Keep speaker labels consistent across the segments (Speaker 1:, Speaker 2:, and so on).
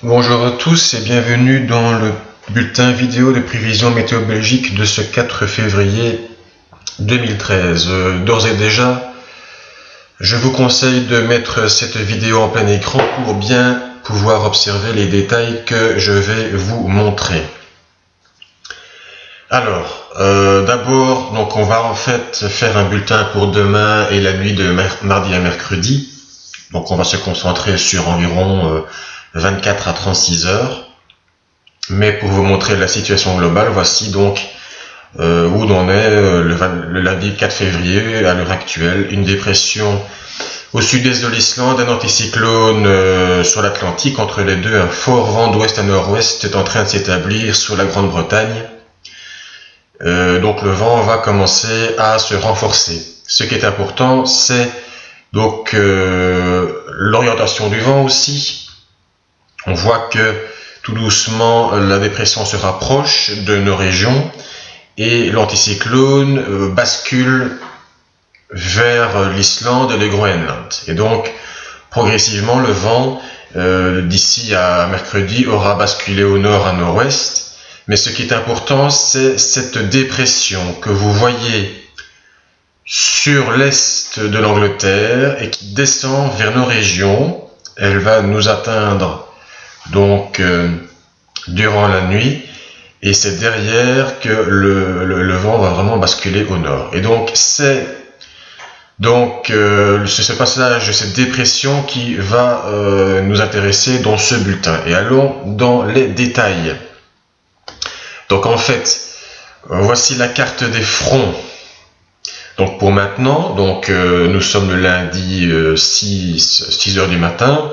Speaker 1: Bonjour à tous et bienvenue dans le bulletin vidéo de prévision météorologique de ce 4 février 2013. D'ores et déjà, je vous conseille de mettre cette vidéo en plein écran pour bien pouvoir observer les détails que je vais vous montrer. Alors, d'abord, donc on va en fait faire un bulletin pour demain et la nuit de mardi à mercredi. Donc on va se concentrer sur environ 24 à 36 heures. Mais pour vous montrer la situation globale, voici donc où l'on est le lundi 4 février à l'heure actuelle. Une dépression au sud-est de l'Islande, un anticyclone sur l'Atlantique. Entre les deux, un fort vent d'ouest à nord-ouest est en train de s'établir sur la Grande-Bretagne. Donc le vent va commencer à se renforcer. Ce qui est important, c'est donc l'orientation du vent aussi. On voit que tout doucement la dépression se rapproche de nos régions et l'anticyclone bascule vers l'Islande et le Groenland. Et donc progressivement le vent d'ici à mercredi aura basculé au nord à nord-ouest. Mais ce qui est important, c'est cette dépression que vous voyez sur l'est de l'Angleterre et qui descend vers nos régions. Elle va nous atteindre donc durant la nuit et c'est derrière que le vent va vraiment basculer au nord. Et donc c'est ce passage de cette dépression qui va nous intéresser dans ce bulletin. Et allons dans les détails. Donc en fait, voici la carte des fronts. Donc pour maintenant, nous sommes le lundi 6 heures du matin.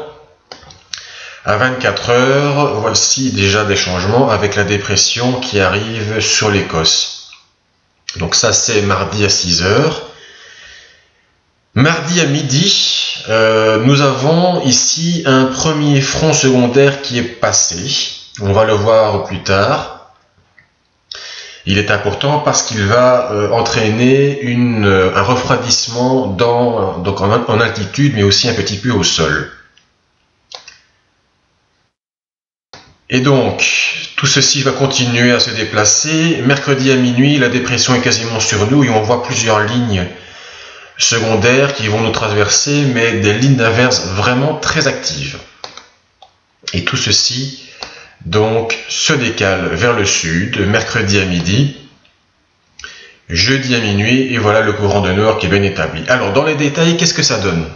Speaker 1: À 24 heures, voici déjà des changements avec la dépression qui arrive sur l'Écosse. Donc ça c'est mardi à 6 heures. Mardi à midi, nous avons ici un premier front secondaire qui est passé. On va le voir plus tard. Il est important parce qu'il va entraîner un refroidissement en altitude, mais aussi un petit peu au sol. Et donc, tout ceci va continuer à se déplacer. Mercredi à minuit, la dépression est quasiment sur nous et on voit plusieurs lignes secondaires qui vont nous traverser, mais des lignes d'inverse vraiment très actives. Et tout ceci donc se décale vers le sud, mercredi à midi, jeudi à minuit, et voilà le courant de nord qui est bien établi. Alors dans les détails, qu'est-ce que ça donne?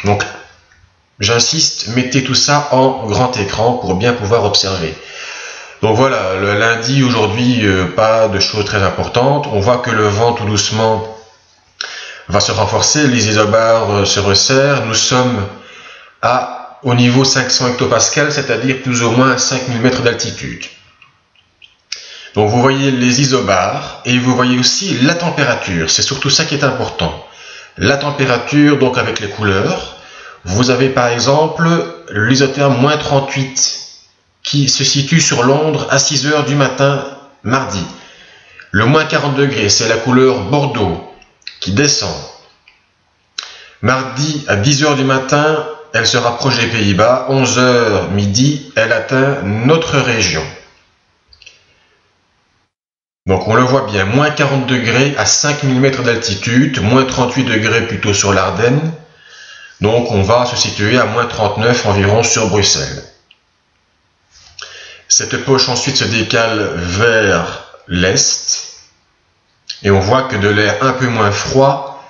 Speaker 1: Donc j'insiste, mettez tout ça en grand écran pour bien pouvoir observer. Donc voilà, le lundi aujourd'hui, pas de choses très importantes. On voit que le vent tout doucement va se renforcer, les isobars se resserrent. Nous sommes au niveau 500 hectopascales, c'est-à-dire plus ou moins 5000 mètres d'altitude. Donc vous voyez les isobars et vous voyez aussi la température. C'est surtout ça qui est important. La température, donc avec les couleurs. Vous avez par exemple l'isotherme moins 38 qui se situe sur Londres à 6 heures du matin mardi. Le moins 40 degrés, c'est la couleur Bordeaux qui descend. Mardi à 10 heures du matin, elle se rapproche des Pays-Bas. 11 heures midi, elle atteint notre région. Donc on le voit bien, moins 40 degrés à 5000 mètres d'altitude, moins 38 degrés plutôt sur l'Ardenne. Donc on va se situer à moins 39 environ sur Bruxelles. Cette poche ensuite se décale vers l'est et on voit que de l'air un peu moins froid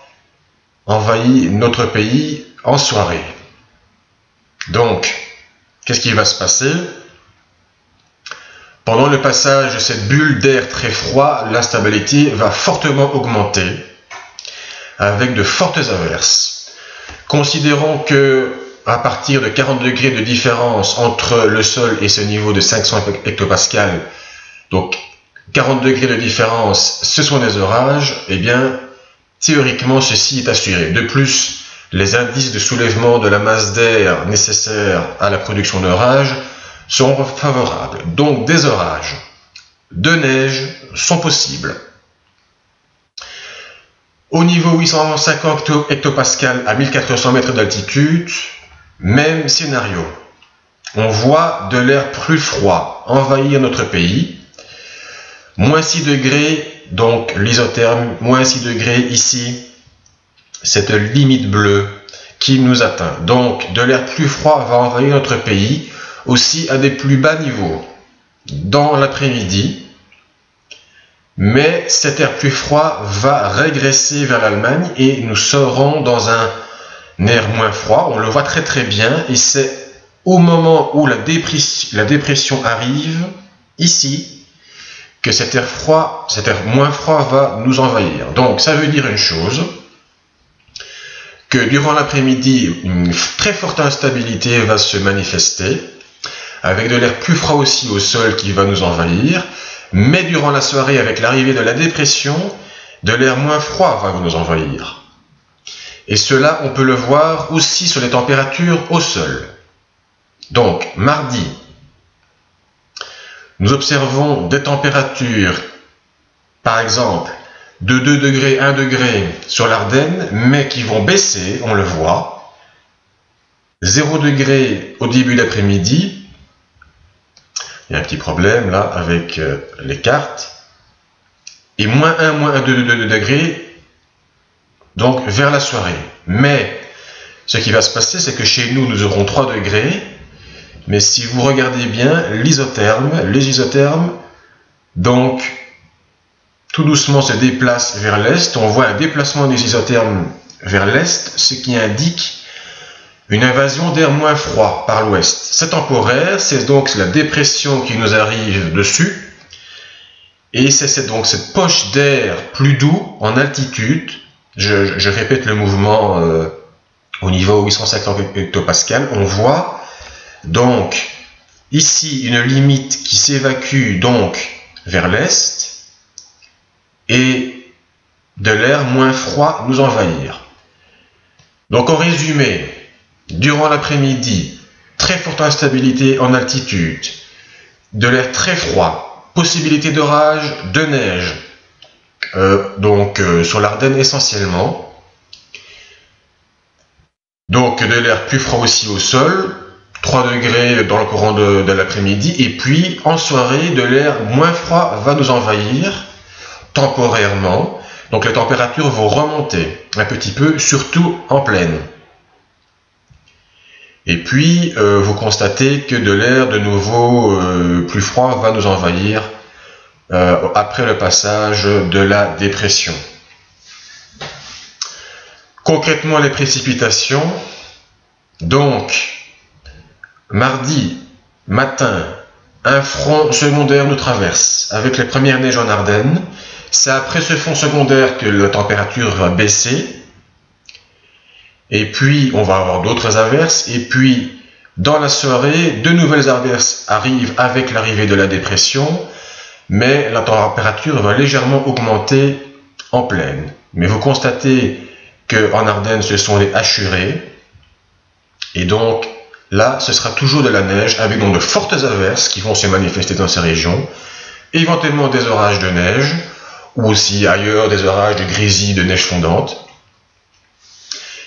Speaker 1: envahit notre pays en soirée. Donc, qu'est-ce qui va se passer? Pendant le passage de cette bulle d'air très froid, l'instabilité va fortement augmenter avec de fortes averses. Considérons que à partir de 40 degrés de différence entre le sol et ce niveau de 500 hectopascales, donc 40 degrés de différence, ce sont des orages, eh bien, théoriquement, ceci est assuré. De plus, les indices de soulèvement de la masse d'air nécessaires à la production d'orages sont favorables. Donc, des orages de neige sont possibles. Au niveau 850 hectopascales à 1400 mètres d'altitude, même scénario. on voit de l'air plus froid envahir notre pays. Moins 6 degrés, donc l'isotherme, moins 6 degrés ici, cette limite bleue qui nous atteint. Donc de l'air plus froid va envahir notre pays, aussi à des plus bas niveaux dans l'après-midi. Mais cet air plus froid va régresser vers l'Allemagne et nous serons dans un air moins froid. On le voit très très bien et c'est au moment où la dépression arrive, ici, que cet air moins froid va nous envahir. Donc ça veut dire une chose, que durant l'après-midi, une très forte instabilité va se manifester, avec de l'air plus froid aussi au sol qui va nous envahir, mais durant la soirée, avec l'arrivée de la dépression, de l'air moins froid va nous envahir. Et cela, on peut le voir aussi sur les températures au sol. Donc, mardi, nous observons des températures, par exemple, de 2 degrés, 1 degré sur l'Ardenne, mais qui vont baisser, on le voit. 0 degré au début d'après-midi. Il y a un petit problème là avec les cartes. Et moins 1, moins 1, 2 degrés, donc vers la soirée. Mais ce qui va se passer, c'est que chez nous, nous aurons 3 degrés. Mais si vous regardez bien, les isothermes, donc, tout doucement se déplacent vers l'est. On voit un déplacement des isothermes vers l'est, ce qui indique une invasion d'air moins froid par l'ouest. C'est temporaire, c'est donc la dépression qui nous arrive dessus. Et c'est donc cette poche d'air plus doux en altitude. Je répète le mouvement au niveau 850 hectopascal. On voit donc ici une limite qui s'évacue donc vers l'est et de l'air moins froid nous envahir. Donc en résumé, durant l'après-midi, très forte instabilité en altitude, de l'air très froid, possibilité d'orage, de neige, sur l'Ardenne essentiellement. Donc de l'air plus froid aussi au sol, 3 degrés dans le courant de l'après-midi, et puis en soirée, de l'air moins froid va nous envahir temporairement. Donc les températures vont remonter un petit peu, surtout en plaine. Et puis, vous constatez que de l'air de nouveau plus froid va nous envahir après le passage de la dépression. Concrètement, les précipitations. Donc, mardi matin, un front secondaire nous traverse avec les premières neiges en Ardennes. C'est après ce front secondaire que la température va baisser. Et puis, on va avoir d'autres averses. Et puis, dans la soirée, de nouvelles averses arrivent avec l'arrivée de la dépression. Mais la température va légèrement augmenter en plaine. Mais vous constatez qu'en Ardennes, ce sont les hachurés. Et donc, là, ce sera toujours de la neige avec donc de fortes averses qui vont se manifester dans ces régions. Éventuellement des orages de neige, ou aussi ailleurs des orages de grisie, de neige fondante.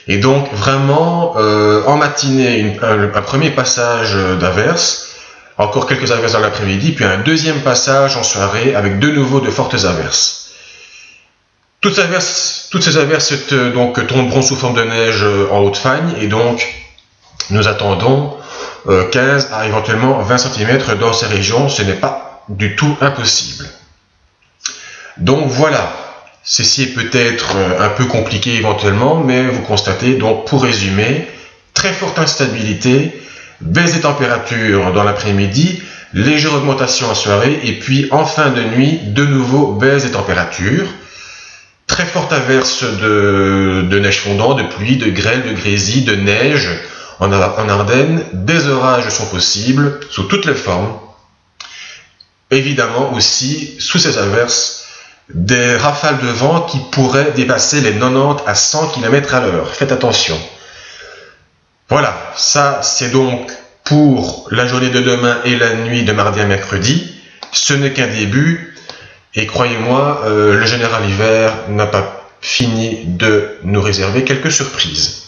Speaker 1: Et donc vraiment, en matinée, un premier passage d'averses, encore quelques averses dans l'après-midi, puis un deuxième passage en soirée avec de nouveau de fortes averses. Toutes ces averses donc, tomberont sous forme de neige en Haute-Fagne, et donc nous attendons 15 à éventuellement 20 cm dans ces régions. Ce n'est pas du tout impossible. Donc voilà. Ceci est peut-être un peu compliqué éventuellement, mais vous constatez donc, pour résumer, très forte instabilité, baisse des températures dans l'après-midi, légère augmentation en soirée, et puis en fin de nuit, de nouveau baisse des températures, très forte averse de neige fondante, de pluie, de grêle, de grésie, de neige en Ardennes, des orages sont possibles sous toutes les formes. Évidemment aussi, sous ces averses, des rafales de vent qui pourraient dépasser les 90 à 100 km à l'heure. Faites attention. Voilà, ça c'est donc pour la journée de demain et la nuit de mardi à mercredi. Ce n'est qu'un début et croyez-moi, le général hiver n'a pas fini de nous réserver quelques surprises.